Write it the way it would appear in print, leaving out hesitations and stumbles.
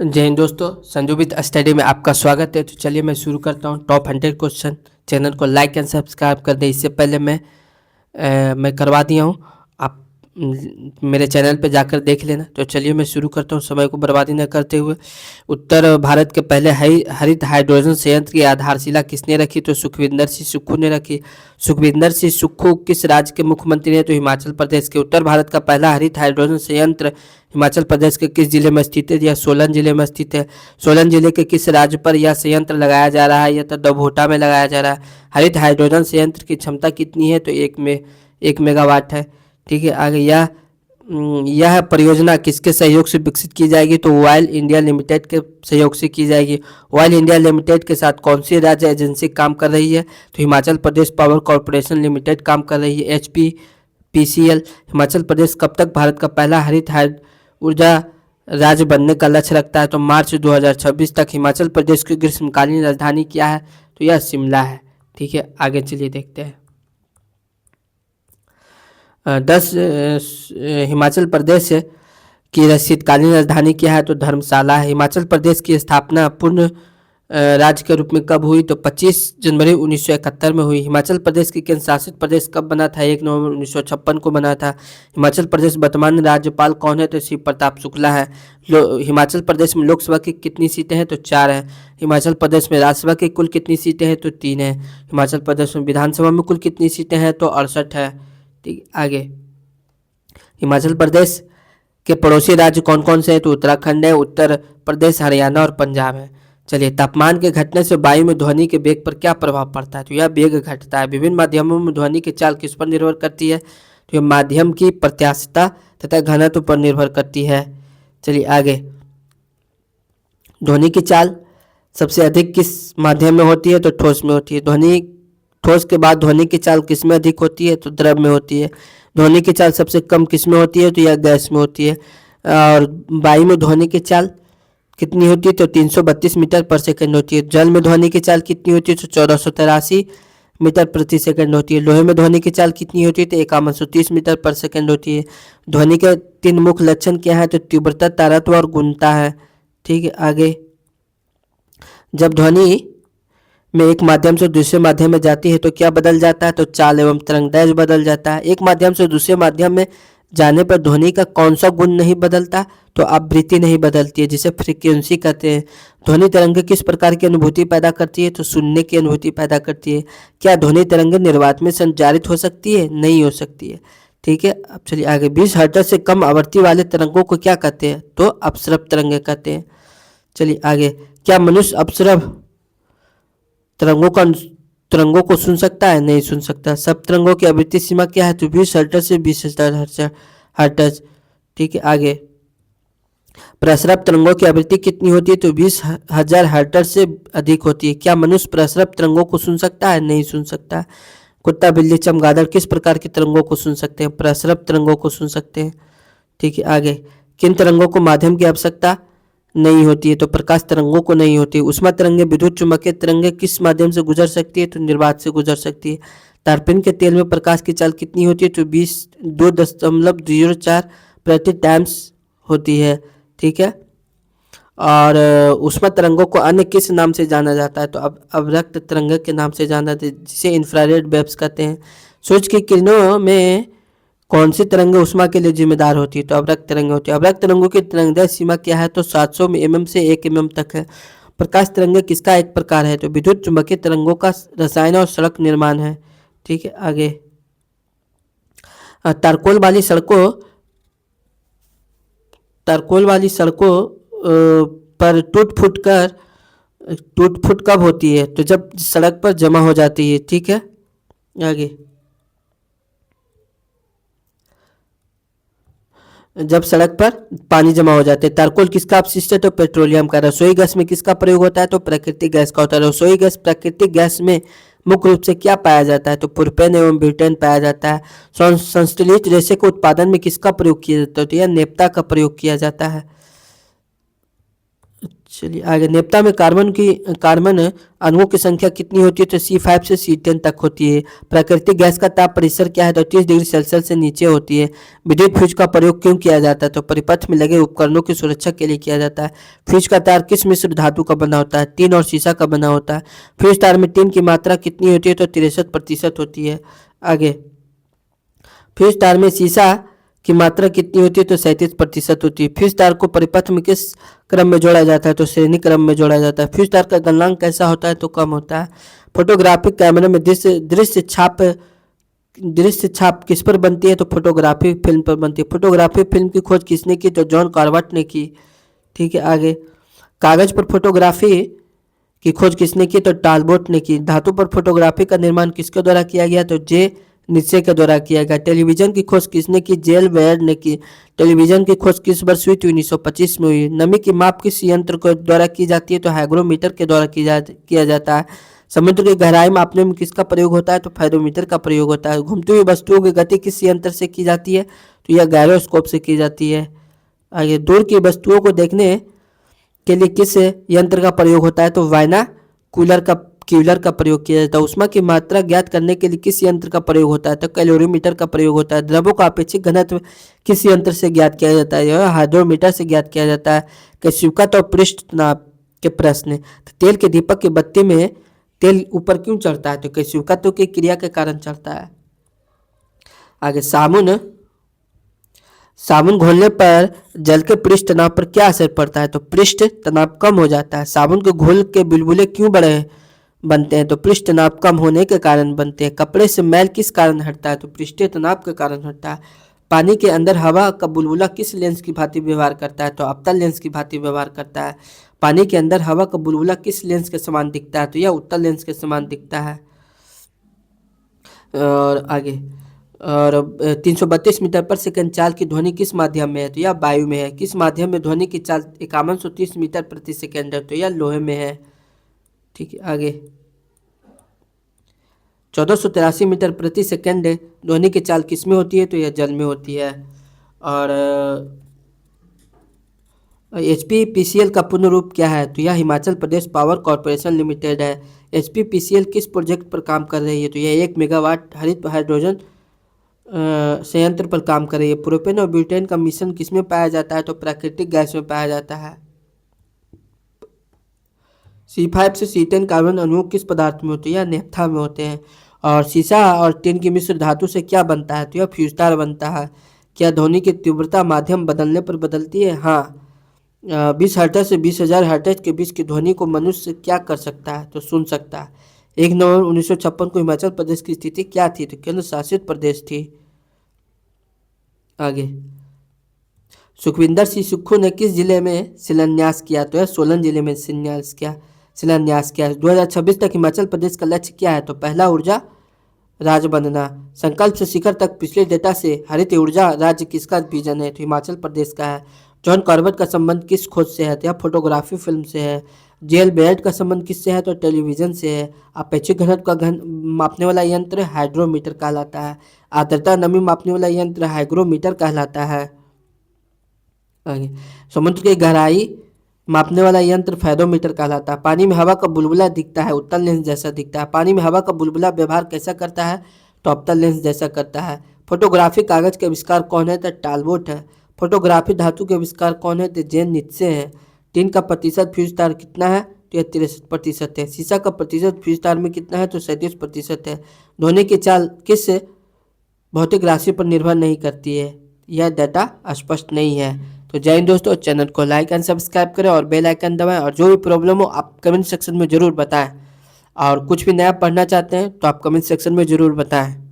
जय हिंद दोस्तों, Sanju with study में आपका स्वागत है। तो चलिए मैं शुरू करता हूँ। Top 100 question. चैनल को लाइक एंड सब्सक्राइब कर दें। इससे पहले मैं करवा दिया हूँ, आप मेरे चैनल पे जाकर देख लेना। तो चलिए मैं शुरू करता हूँ समय को बर्बादी न करते हुए। उत्तर भारत के पहले हरित हाइड्रोजन संयंत्र की आधारशिला किसने रखी? तो सुखविंदर सिंह सुक्खू ने रखी। सुखविंदर सिंह सुक्खू किस राज्य के मुख्यमंत्री हैं? तो हिमाचल प्रदेश के। उत्तर भारत का पहला हरित हाइड्रोजन संयंत्र हिमाचल प्रदेश के किस जिले में स्थित है? यह सोलन जिले में स्थित है। सोलन जिले के किस राज्य पर यह संयंत्र लगाया जा रहा है? यह तो दभोटा में लगाया जा रहा है। हरित हाइड्रोजन संयंत्र की क्षमता कितनी है? तो 1 मेगावाट है। ठीक है, आगे यह परियोजना किसके सहयोग से विकसित की जाएगी? तो ऑयल इंडिया लिमिटेड के सहयोग से की जाएगी। ऑयल इंडिया लिमिटेड के साथ कौन सी राज्य एजेंसी काम कर रही है? तो Himachal Pradesh power corporation limited काम कर रही है, HPPCL। हिमाचल प्रदेश कब तक भारत का पहला हरित ऊर्जा राज्य बनने का लक्ष्य रखता है? तो मार्च 2026 तक। हिमाचल प्रदेश की ग्रीष्मकालीन राजधानी क्या है? तो यह शिमला है। ठीक है, आगे चलिए देखते हैं। 10 हिमाचल प्रदेश की शीतकालीन राजधानी क्या है? तो धर्मशाला है। हिमाचल प्रदेश की स्थापना पूर्ण राज्य के रूप में कब हुई? तो 25 जनवरी 1971 में हुई। हिमाचल प्रदेश की केंद्र शासित प्रदेश कब बना था? 1 नवंबर 1956 को बना था। हिमाचल प्रदेश वर्तमान राज्यपाल कौन है? तो शिव प्रताप शुक्ला है। हिमाचल प्रदेश में लोकसभा की कितनी सीटें हैं? तो 4 हैं। हिमाचल प्रदेश में राज्यसभा की कुल कितनी सीटें हैं? तो 3 हैं। हिमाचल प्रदेश में विधानसभा में कुल कितनी सीटें हैं? तो 68 है। ठीक, आगे हिमाचल प्रदेश के पड़ोसी राज्य कौन कौन से हैं? तो उत्तराखंड है, उत्तर प्रदेश, हरियाणा और पंजाब है। चलिए, तापमान के घटने से वायु में ध्वनि के वेग पर क्या प्रभाव पड़ता है? तो यह वेग घटता है। विभिन्न माध्यमों में ध्वनि की चाल किस पर निर्भर करती है? तो यह माध्यम की प्रत्यास्थता तथा घनत्व पर निर्भर करती है। चलिए आगे, ध्वनि की चाल सबसे अधिक किस माध्यम में होती है? तो ठोस में होती है। ठोस के बाद ध्वनि की चाल किस में अधिक होती है? तो द्रव में होती है। ध्वनि की चाल सबसे कम किस में होती है? तो यह गैस में होती है। और वायु में ध्वनि की चाल कितनी होती है? तो 332 मीटर पर सेकंड होती है। जल में ध्वनि की चाल कितनी होती है? तो 1483 मीटर प्रति सेकंड होती है। लोहे में ध्वनि की चाल कितनी होती है? तो 5130 मीटर पर सेकंड होती है। ध्वनि के 3 मुख्य लक्षण क्या है? तो तीव्रता, तारत्व और गुणता है। ठीक है, आगे जब ध्वनि में एक माध्यम से दूसरे माध्यम में जाती है तो क्या बदल जाता है? तो चाल एवं तरंगदैर्घ्य बदल जाता है। एक माध्यम से दूसरे माध्यम में जाने पर ध्वनि का कौन सा गुण नहीं बदलता? तो आवृत्ति नहीं बदलती है, जिसे फ्रीक्वेंसी कहते हैं। ध्वनि तरंग किस प्रकार की अनुभूति पैदा करती है? तो सुनने की अनुभूति पैदा करती है। क्या ध्वनि तरंग निर्वात में संचारित हो सकती है? नहीं हो सकती है। ठीक है, अब चलिए आगे। 20 हर्ट्ज से कम आवृत्ति वाले तरंगों को क्या कहते हैं? तो अपस्रव तरंगे कहते हैं। चलिए आगे, क्या मनुष्य अपस्रव तरंगों को सुन सकता है? नहीं सुन सकता। सब तरंगों की आवृत्ति सीमा क्या है? तो 20 हर्ट्ज से 20,000 हर्ट्ज। ठीक है, आगे प्रसरप तरंगों की आवृत्ति कितनी होती है? तो 20,000 हर्ट्ज से अधिक होती है। क्या मनुष्य प्रसरप तरंगों को सुन सकता है? नहीं सुन सकता। कुत्ता, बिल्ली, चमगादड़ किस प्रकार की तरंगों को सुन सकते हैं? प्रसरप तरंगों को सुन सकते हैं। ठीक है, आगे किन तरंगों को माध्यम की आवश्यकता नहीं होती है? तो प्रकाश तरंगों को नहीं होती। उष्मा तरंगे, विद्युत चुम्बकीय तरंगे किस माध्यम से गुजर सकती है? तो निर्वात से गुजर सकती है। तारपीन के तेल में प्रकाश की चाल कितनी होती है? तो 2.04 प्रति टाइम्स होती है। ठीक है, और उष्मा तरंगों को अन्य किस नाम से जाना जाता है? तो अवरक्त तरंग के नाम से जाना जाता है, जिसे इंफ्रारेड वेव्स कहते हैं। सूर्य की किरणों में कौन सी तरंगें उष्मा के लिए जिम्मेदार होती है? तो अवरक्त तरंगें होती है। अवरक्त तरंगों की तरंगदैर्घ्य सीमा क्या है? तो 700 mm से 1 mm तक है। प्रकाश तरंगे किसका एक प्रकार है? तो विद्युत चुम्बकीय तरंगों का रसायन और सड़क निर्माण है। ठीक है, आगे तारकोल वाली सड़कों पर टूट फुट कब होती है? तो जब सड़क पर जमा हो जाती है। ठीक है, आगे जब सड़क पर पानी जमा हो जाते हैं। तारकोल किसका अपशिष्ट है? तो पेट्रोलियम का। रसोई गैस में किसका प्रयोग होता है? तो प्राकृतिक गैस का होता है। रसोई गैस प्राकृतिक गैस में मुख्य रूप से क्या पाया जाता है? तो प्रोपेन एवं ब्यूटेन पाया जाता है। संश्लेषित रेशे के उत्पादन में किसका प्रयोग किया जाता है? तो यह नेप्ता का प्रयोग किया जाता है। चलिए आगे, नेपथा में कार्बन अणुओं की संख्या कितनी होती है? तो C5 से C10 तक होती है। प्राकृतिक गैस का ताप परिसर क्या है? तो 30 डिग्री सेल्सियस से नीचे होती है। विद्युत फ्यूज का प्रयोग क्यों किया जाता है? तो परिपथ में लगे उपकरणों की सुरक्षा के लिए किया जाता है। फ्यूज का तार किस मिश्र धातु का बना होता है? टीन और शीशा का बना होता है। फ्यूज तार में टीन की मात्रा कितनी होती है? तो 63% होती है। आगे, फ्यूज तार में शीशा की मात्रा कितनी होती है? तो 37% होती है। फ्यूज तार को परिपथ में किस क्रम में जोड़ा जाता है? तो श्रेणी क्रम में जोड़ा जाता है। फ्यूज तार का गलनांक कैसा होता है? तो कम होता है। फोटोग्राफिक कैमरे में दृश्य छाप किस पर बनती है? तो फोटोग्राफी फिल्म पर बनती है। फोटोग्राफी फिल्म की खोज किसने की? तो जॉन कार्बट ने की। ठीक है, आगे, कागज पर फोटोग्राफी की खोज किसने की? तो टालबोट ने की। धातु पर फोटोग्राफी का निर्माण किसके द्वारा किया गया? तो जे निश्चय के द्वारा किया गया। टेलीविजन की खोज किसने की? जेल वेयर ने की। टेलीविजन की खोज किस वर्ष हुई? 1925 में हुई। नमी की माप किस यंत्र के द्वारा की जाती है? तो हाइग्रोमीटर के द्वारा किया जाता है। समुद्र की गहराई मापने में किसका प्रयोग होता है? तो फेरोमीटर का प्रयोग होता है। घूमती हुई वस्तुओं की गति किस यंत्र से की जाती है? तो यह गायरोस्कोप से की जाती है। आगे, दूर की वस्तुओं को देखने के लिए किस यंत्र का प्रयोग होता है? तो बाइनोकुलर का प्रयोग किया जाता है। ऊष्मा की मात्रा ज्ञात करने के लिए किस यंत्र का प्रयोग होता है? तो कैलोरीमीटर का प्रयोग होता है। द्रव्यों का अपेक्षित घनत्व किस यंत्र से ज्ञात किया जाता है? यह हाइड्रोमीटर से ज्ञात किया जाता है। कैस्युकत और पृष्ठ तनाव के प्रश्न। तो तेल के दीपक की बत्ती में तेल ऊपर क्यों चढ़ता है? तो कैस्युकत की क्रिया के कारण चढ़ता है। आगे, साबुन घोलने पर जल के पृष्ठ तनाव पर क्या असर पड़ता है? तो पृष्ठ तनाव कम हो जाता है। साबुन के घोल के बुलबुले क्यों बनते हैं? तो पृष्ठ तनाव कम होने के कारण बनते हैं। कपड़े से मैल किस कारण हटता है? तो पृष्ठीय तनाव के कारण हटता है। पानी के अंदर हवा का बुलबुला किस लेंस की भांति व्यवहार करता है? तो अवतल लेंस की भांति व्यवहार करता है। पानी के अंदर हवा का बुलबुला किस लेंस के समान दिखता है? तो यह उत्तल लेंस के समान दिखता है। और आगे, और 332 मीटर पर सेकंड चाल की ध्वनि किस माध्यम में है? तो यह वायु में है। किस माध्यम में ध्वनि की चाल 5130 मीटर प्रति सेकंड है? तो यह लोहे में है। ठीक है, आगे, 1483 मीटर प्रति सेकंड ध्वनि की चाल किस में होती है? तो यह जल में होती है। और HPPCL का पूर्ण रूप क्या है? तो यह Himachal Pradesh power corporation limited है। HPPCL किस प्रोजेक्ट पर काम कर रही है? तो यह 1 मेगावाट हरित हाइड्रोजन संयंत्र पर काम कर रही है। प्रोपेन और ब्यूटेन का मिश्रण किसमें पाया जाता है? तो प्राकृतिक गैस में पाया जाता है। C5 से C10 कार्बन अणु किस पदार्थ में होते हैं? या नेपथा में होते हैं। और शीशा और टिन की मिश्र धातु से क्या बनता है? तो यह फ्यूज बनता है। क्या ध्वनि की तीव्रता माध्यम बदलने पर बदलती है? हाँ। 20 हर्ट्ज से 20,000 हर्ट्ज के बीच की ध्वनि को मनुष्य क्या कर सकता है? तो सुन सकता है। 1 नवंबर 1956 को हिमाचल प्रदेश की स्थिति क्या थी? तो केंद्र शासित प्रदेश थी। आगे, सुखविंदर सिंह सुक्खू ने किस जिले में शिलान्यास किया? तो यह सोलन जिले में शिलान्यास किया। 2026 तक हिमाचल प्रदेश का लक्ष्य क्या है? तो पहला ऊर्जा राज्य बनना। संकल्प से शिखर तक पिछले डेटा से हरित ऊर्जा राज्य किसका विजन है? तो हिमाचल प्रदेश का है। जॉन कार्बट का संबंध किस खोज से है? तो यह फोटोग्राफी फिल्म से है। जेल बेल्ट का संबंध किससे है? तो टेलीविजन से है। अपेक्षित घनत्व का मापने वाला यंत्र हाइड्रोमीटर कहलाता है। आर्द्रता नमी मापने वाला यंत्र हाइग्रोमीटर कहलाता है। आगे, समुद्र की गहराई मापने वाला यंत्र फेरोमीटर कहलाता है। पानी में हवा का बुलबुला दिखता है, उत्तल लेंस जैसा दिखता है। पानी में हवा का बुलबुला व्यवहार कैसा करता है? तो अवतल लेंस जैसा करता है। फोटोग्राफी कागज के आविष्कार कौन है? तो टालबोट है। फोटोग्राफी धातु के आविष्कार कौन है? तो जेन नित्से हैं। टिन का प्रतिशत फ्यूज तार कितना है? तो यह 63% है। शीशा का प्रतिशत फ्यूज तार में कितना है? तो 37% है। ध्वनि की चाल किस भौतिक राशि पर निर्भर नहीं करती है? यह डाटा स्पष्ट नहीं है। तो जय हिंद दोस्तों, चैनल को लाइक एंड सब्सक्राइब करें और बेल आइकन दबाएं। और जो भी प्रॉब्लम हो आप कमेंट सेक्शन में ज़रूर बताएं। और कुछ भी नया पढ़ना चाहते हैं तो आप कमेंट सेक्शन में ज़रूर बताएं।